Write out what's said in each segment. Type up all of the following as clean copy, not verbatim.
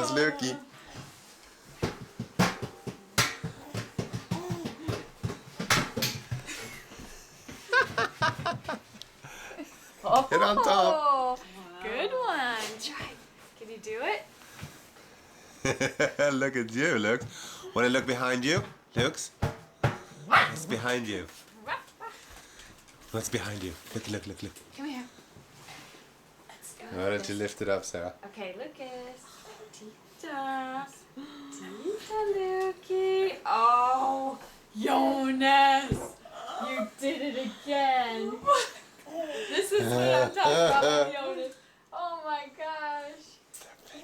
was Lucky. Get on top. Good one. Try. Can you do it? Look at you, Lux. Want to look behind you, Lux? What's behind you? What's behind you? Look, look, look, look. Come here. Let's go. Why don't you lift it up, Sarah? Okay, Lucas. Tita. Tita, Lukey. Oh, Jonas. You did it again. This is what I'm talking about, Jonas. Oh my gosh.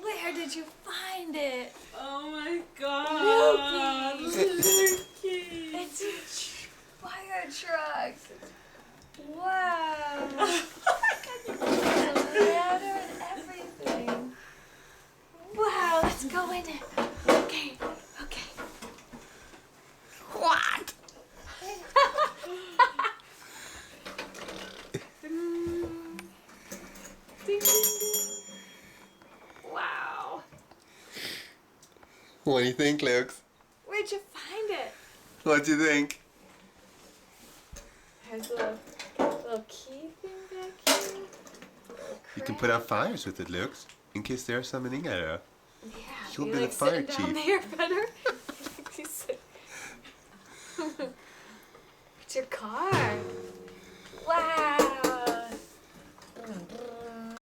Where did you find it? Oh my god. Lukey. It's a fire truck. Wow. The ladder and everything. Wow, let's go in it. Okay, okay. What? Ding, ding, ding. Wow. What do you think, Lux? Where'd you find it? What do you think? There's a little key thing back here. You can put out fires with it, Lux. In case there's something in there. Yeah, You'll you be like the fire sitting down chief. there better. It's your car. Wow.